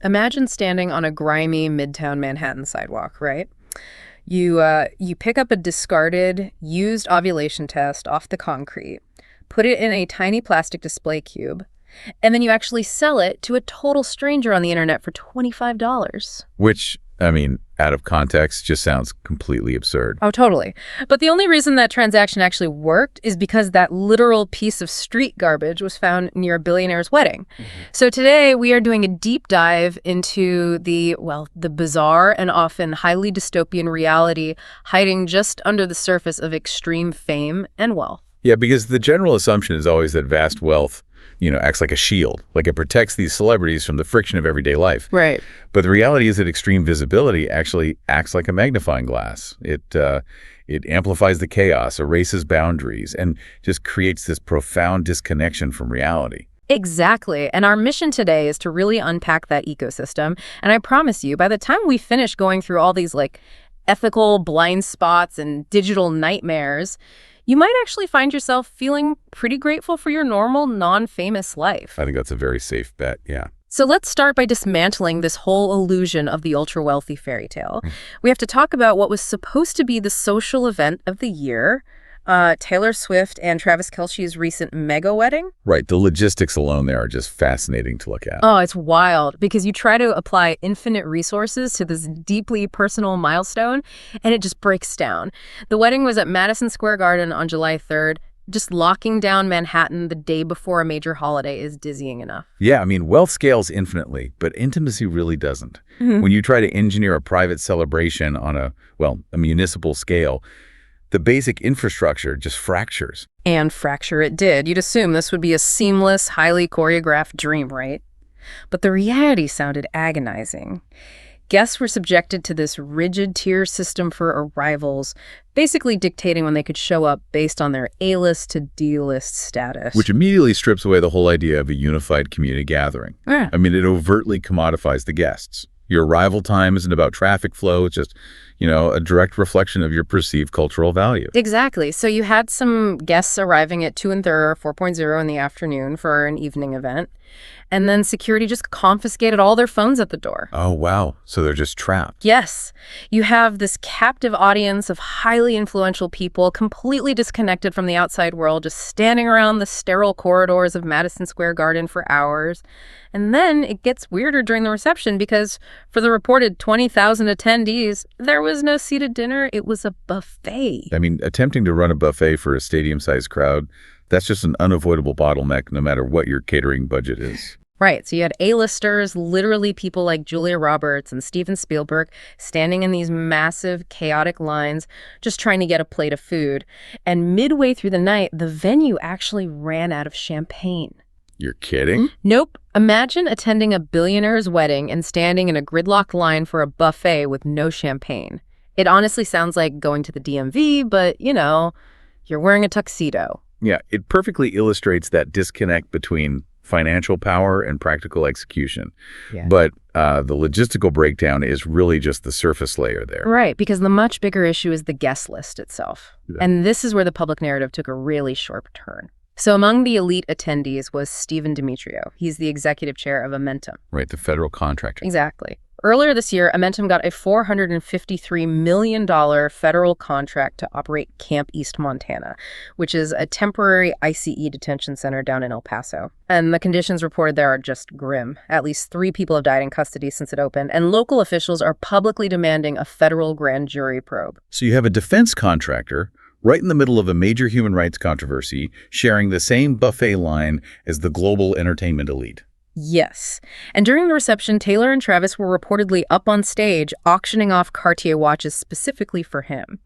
Imagine standing on a grimy Midtown Manhattan sidewalk, right? You pick up a discarded, used ovulation test off the concrete, put it in a tiny plastic display cube, and then you actually sell it to a total stranger on the internet for $25. Which, I mean, out of context, just sounds completely absurd. Oh, totally. But the only reason that transaction actually worked is because that literal piece of street garbage was found near a billionaire's wedding. So today we are doing a deep dive into the bizarre and often highly dystopian reality hiding just under the surface of extreme fame and wealth. Yeah, because the general assumption is always that vast wealth acts like a shield, like it protects these celebrities from the friction of everyday life. Right. But the reality is that extreme visibility actually acts like a magnifying glass. It amplifies the chaos, erases boundaries, and just creates this profound disconnection from reality. Exactly. And our mission today is to really unpack that ecosystem. And I promise you, by the time we finish going through all these ethical blind spots and digital nightmares, you might actually find yourself feeling pretty grateful for your normal, non-famous life. I think that's a very safe bet, yeah. So let's start by dismantling this whole illusion of the ultra-wealthy fairy tale. We have to talk about what was supposed to be the social event of the year, Taylor Swift and Travis Kelce's recent mega wedding. Right. The logistics alone there are just fascinating to look at. Oh, it's wild because you try to apply infinite resources to this deeply personal milestone, and it just breaks down. The wedding was at Madison Square Garden on July 3rd. Just locking down Manhattan the day before a major holiday is dizzying enough. Yeah, I mean, wealth scales infinitely, but intimacy really doesn't. When you try to engineer a private celebration on a municipal scale, the basic infrastructure just fractures. And fracture it did. You'd assume this would be a seamless, highly choreographed dream, right? But the reality sounded agonizing. Guests were subjected to this rigid tier system for arrivals, basically dictating when they could show up based on their A-list to D-list status. Which immediately strips away the whole idea of a unified community gathering. Yeah. I mean, it overtly commodifies the guests. Your arrival time isn't about traffic flow, it's just a direct reflection of your perceived cultural value. Exactly. So you had some guests arriving at 2 and 4.0 in the afternoon for an evening event, and then security just confiscated all their phones at the door. Oh, wow. So they're just trapped. Yes. You have this captive audience of highly influential people completely disconnected from the outside world, just standing around the sterile corridors of Madison Square Garden for hours. And then it gets weirder during the reception because for the reported 20,000 attendees, there was no seated dinner. It was a buffet. I mean, attempting to run a buffet for a stadium-sized crowd, that's just an unavoidable bottleneck no matter what your catering budget is. Right. So you had A-listers, literally people like Julia Roberts and Steven Spielberg, standing in these massive, chaotic lines, just trying to get a plate of food. And midway through the night, the venue actually ran out of champagne. You're kidding? Nope. Imagine attending a billionaire's wedding and standing in a gridlocked line for a buffet with no champagne. It honestly sounds like going to the DMV, but, you're wearing a tuxedo. Yeah, it perfectly illustrates that disconnect between financial power and practical execution. Yeah. But the logistical breakdown is really just the surface layer there. Right, because the much bigger issue is the guest list itself. Yeah. And this is where the public narrative took a really sharp turn. So among the elite attendees was Steven Demetrio. He's the executive chair of Amentum. Right, the federal contractor. Exactly. Earlier this year, Amentum got a $453 million federal contract to operate Camp East Montana, which is a temporary ICE detention center down in El Paso. And the conditions reported there are just grim. At least 3 people have died in custody since it opened, and local officials are publicly demanding a federal grand jury probe. So you have a defense contractor right in the middle of a major human rights controversy, sharing the same buffet line as the global entertainment elite. Yes. And during the reception, Taylor and Travis were reportedly up on stage auctioning off Cartier watches specifically for him.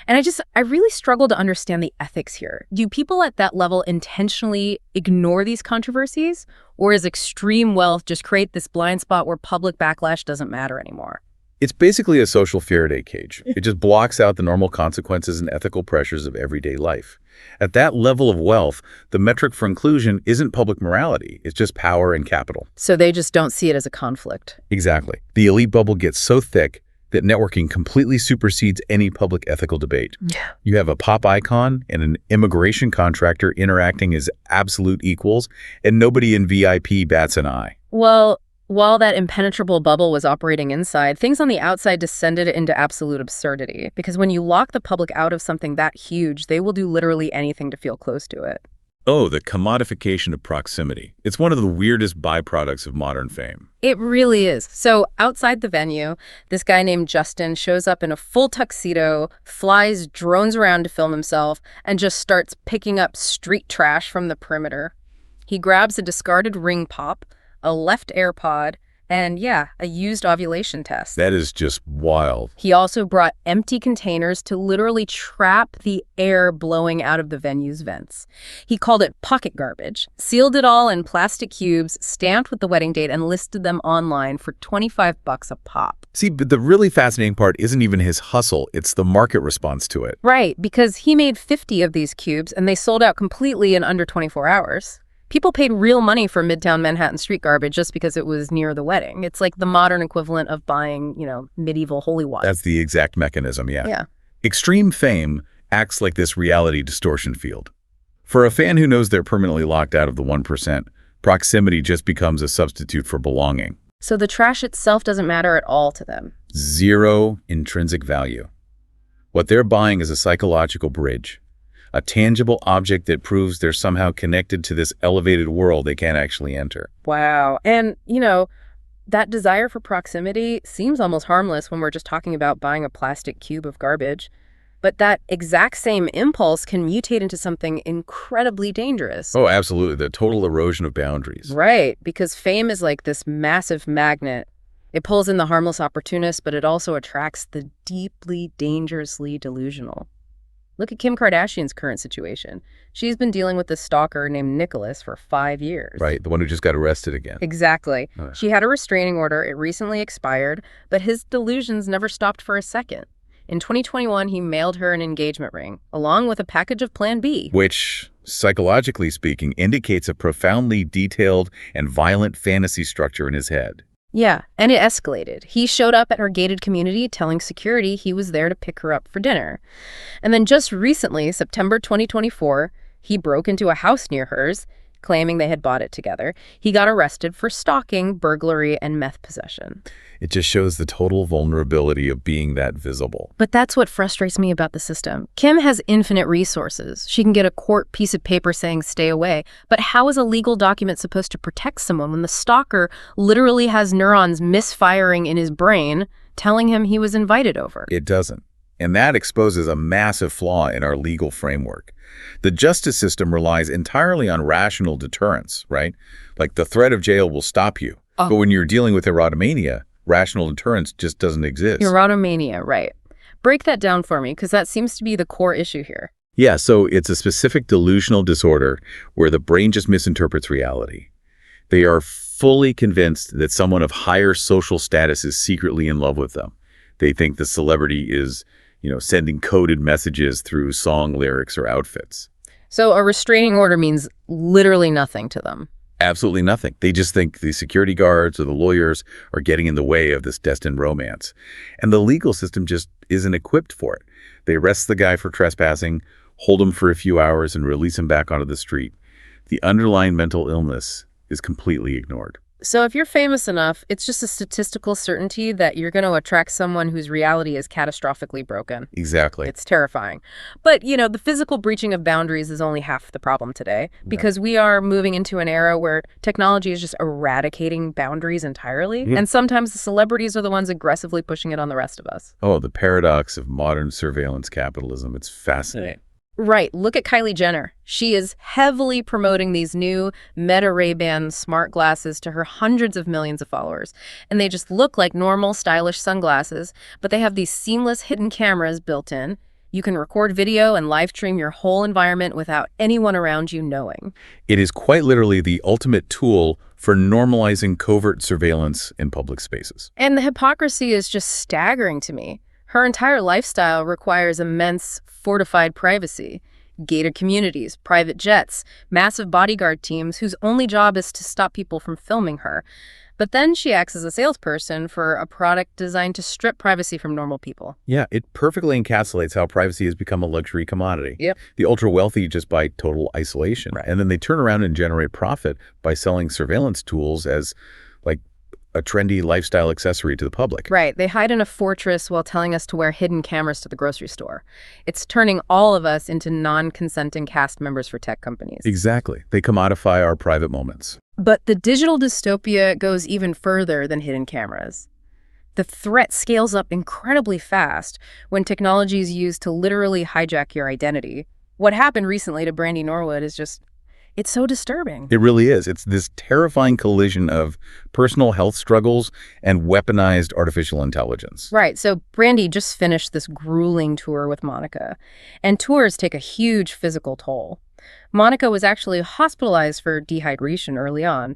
And I really struggle to understand the ethics here. Do people at that level intentionally ignore these controversies? Or does extreme wealth just create this blind spot where public backlash doesn't matter anymore? It's basically a social Faraday cage. It just blocks out the normal consequences and ethical pressures of everyday life. At that level of wealth, the metric for inclusion isn't public morality. It's just power and capital. So they just don't see it as a conflict. Exactly. The elite bubble gets so thick that networking completely supersedes any public ethical debate. Yeah. You have a pop icon and an immigration contractor interacting as absolute equals, and nobody in VIP bats an eye. Well, While that impenetrable bubble was operating inside, things on the outside descended into absolute absurdity. Because when you lock the public out of something that huge, they will do literally anything to feel close to it. Oh, the commodification of proximity. It's one of the weirdest byproducts of modern fame. It really is. So outside the venue, this guy named Justin shows up in a full tuxedo, flies drones around to film himself, and just starts picking up street trash from the perimeter. He grabs a discarded ring pop, a left AirPod, and yeah, a used ovulation test. That is just wild. He also brought empty containers to literally trap the air blowing out of the venue's vents. He called it pocket garbage, sealed it all in plastic cubes, stamped with the wedding date, and listed them online for $25 a pop. See, but the really fascinating part isn't even his hustle, it's the market response to it. Right, because he made 50 of these cubes and they sold out completely in under 24 hours. People paid real money for Midtown Manhattan street garbage just because it was near the wedding. It's like the modern equivalent of buying, medieval holy water. That's the exact mechanism, yeah. Yeah. Extreme fame acts like this reality distortion field. For a fan who knows they're permanently locked out of the 1%, proximity just becomes a substitute for belonging. So the trash itself doesn't matter at all to them. Zero intrinsic value. What they're buying is a psychological bridge, a tangible object that proves they're somehow connected to this elevated world they can't actually enter. Wow. And, that desire for proximity seems almost harmless when we're just talking about buying a plastic cube of garbage. But that exact same impulse can mutate into something incredibly dangerous. Oh, absolutely. The total erosion of boundaries. Right, because fame is like this massive magnet. It pulls in the harmless opportunists, but it also attracts the deeply, dangerously delusional. Look at Kim Kardashian's current situation. She's been dealing with this stalker named Nicholas for 5 years. Right, the one who just got arrested again. Exactly. Oh, yeah. She had a restraining order. It recently expired, but his delusions never stopped for a second. In 2021, he mailed her an engagement ring, along with a package of Plan B. Which, psychologically speaking, indicates a profoundly detailed and violent fantasy structure in his head. Yeah, and it escalated. He showed up at her gated community telling security he was there to pick her up for dinner. And then just recently, September 2024, he broke into a house near hers, claiming they had bought it together. He got arrested for stalking, burglary, and meth possession. It just shows the total vulnerability of being that visible. But that's what frustrates me about the system. Kim has infinite resources. She can get a court piece of paper saying stay away. But how is a legal document supposed to protect someone when the stalker literally has neurons misfiring in his brain telling him he was invited over? It doesn't. And that exposes a massive flaw in our legal framework. The justice system relies entirely on rational deterrence, right? Like the threat of jail will stop you. Oh. But when you're dealing with erotomania, rational deterrence just doesn't exist. Erotomania, right. Break that down for me, because that seems to be the core issue here. Yeah, so it's a specific delusional disorder where the brain just misinterprets reality. They are fully convinced that someone of higher social status is secretly in love with them. They think the celebrity is, sending coded messages through song lyrics or outfits. So a restraining order means literally nothing to them. Absolutely nothing. They just think the security guards or the lawyers are getting in the way of this destined romance. And the legal system just isn't equipped for it. They arrest the guy for trespassing, hold him for a few hours, and release him back onto the street. The underlying mental illness is completely ignored. So if you're famous enough, it's just a statistical certainty that you're going to attract someone whose reality is catastrophically broken. Exactly. It's terrifying. But, the physical breaching of boundaries is only half the problem today, because we are moving into an era where technology is just eradicating boundaries entirely. Yeah. And sometimes the celebrities are the ones aggressively pushing it on the rest of us. Oh, the paradox of modern surveillance capitalism. It's fascinating. Right. Look at Kylie Jenner. She is heavily promoting these new Meta Ray-Ban smart glasses to her hundreds of millions of followers. And they just look like normal, stylish sunglasses, but they have these seamless hidden cameras built in. You can record video and live stream your whole environment without anyone around you knowing. It is quite literally the ultimate tool for normalizing covert surveillance in public spaces. And the hypocrisy is just staggering to me. Her entire lifestyle requires immense fortified privacy, gated communities, private jets, massive bodyguard teams whose only job is to stop people from filming her. But then she acts as a salesperson for a product designed to strip privacy from normal people. Yeah, it perfectly encapsulates how privacy has become a luxury commodity. Yep. The ultra-wealthy just buy total isolation. Right. And then they turn around and generate profit by selling surveillance tools as, a trendy lifestyle accessory to the public. Right. They hide in a fortress while telling us to wear hidden cameras to the grocery store. It's turning all of us into non-consenting cast members for tech companies. Exactly. They commodify our private moments. But the digital dystopia goes even further than hidden cameras. The threat scales up incredibly fast when technology is used to literally hijack your identity. What happened recently to Brandy Norwood is just, it's so disturbing. It really is. It's this terrifying collision of personal health struggles and weaponized artificial intelligence. Right. So Brandy just finished this grueling tour with Monica, and tours take a huge physical toll. Monica was actually hospitalized for dehydration early on.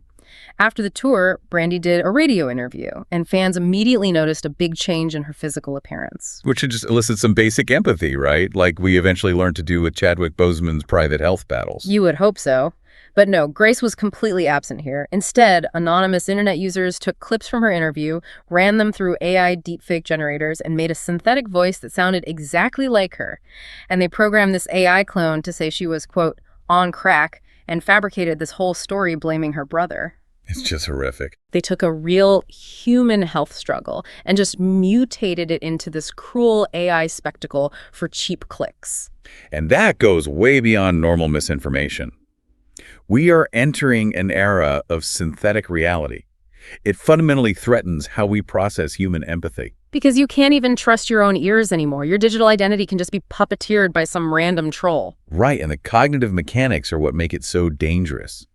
After the tour, Brandy did a radio interview, and fans immediately noticed a big change in her physical appearance. Which just elicits some basic empathy, right? Like we eventually learned to do with Chadwick Boseman's private health battles. You would hope so. But no, Grace was completely absent here. Instead, anonymous internet users took clips from her interview, ran them through AI deepfake generators, and made a synthetic voice that sounded exactly like her. And they programmed this AI clone to say she was, quote, on crack, and fabricated this whole story blaming her brother. It's just horrific. They took a real human health struggle and just mutated it into this cruel AI spectacle for cheap clicks. And that goes way beyond normal misinformation. We are entering an era of synthetic reality. It fundamentally threatens how we process human empathy. Because you can't even trust your own ears anymore. Your digital identity can just be puppeteered by some random troll. Right, and the cognitive mechanics are what make it so dangerous.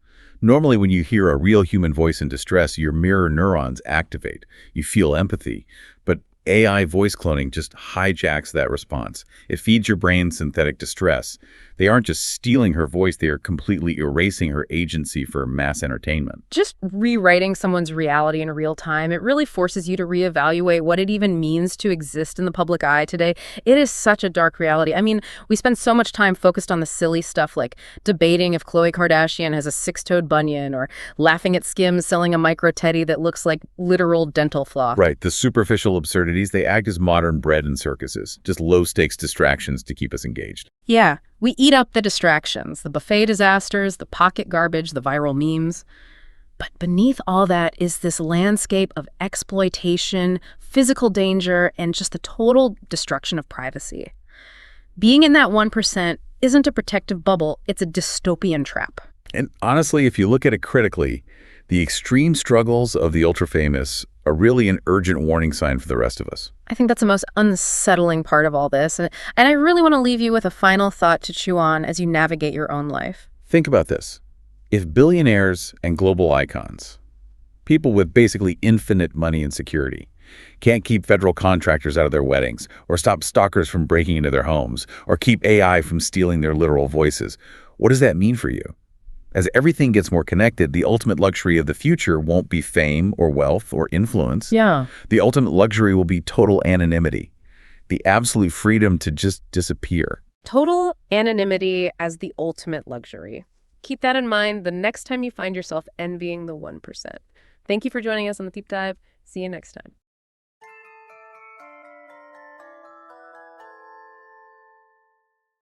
Normally, when you hear a real human voice in distress, your mirror neurons activate. You feel empathy. But AI voice cloning just hijacks that response. It feeds your brain synthetic distress. They aren't just stealing her voice, they are completely erasing her agency for mass entertainment. Just rewriting someone's reality in real time, it really forces you to reevaluate what it even means to exist in the public eye today. It is such a dark reality. I mean, we spend so much time focused on the silly stuff like debating if Khloe Kardashian has a six-toed bunion or laughing at Skims selling a micro teddy that looks like literal dental floss. Right, the superficial absurdities, they act as modern bread in circuses, just low-stakes distractions to keep us engaged. Yeah, we eat up the distractions, the buffet disasters, the pocket garbage, the viral memes. But beneath all that is this landscape of exploitation, physical danger, and just the total destruction of privacy. Being in that 1% isn't a protective bubble, it's a dystopian trap. And honestly, if you look at it critically, the extreme struggles of the ultra-famous are really an urgent warning sign for the rest of us. I think that's the most unsettling part of all this. And I really want to leave you with a final thought to chew on as you navigate your own life. Think about this. If billionaires and global icons, people with basically infinite money and security, can't keep federal contractors out of their weddings, or stop stalkers from breaking into their homes, or keep AI from stealing their literal voices, what does that mean for you? As everything gets more connected, the ultimate luxury of the future won't be fame or wealth or influence. Yeah. The ultimate luxury will be total anonymity, the absolute freedom to just disappear. Total anonymity as the ultimate luxury. Keep that in mind the next time you find yourself envying the 1%. Thank you for joining us on The Deep Dive. See you next time.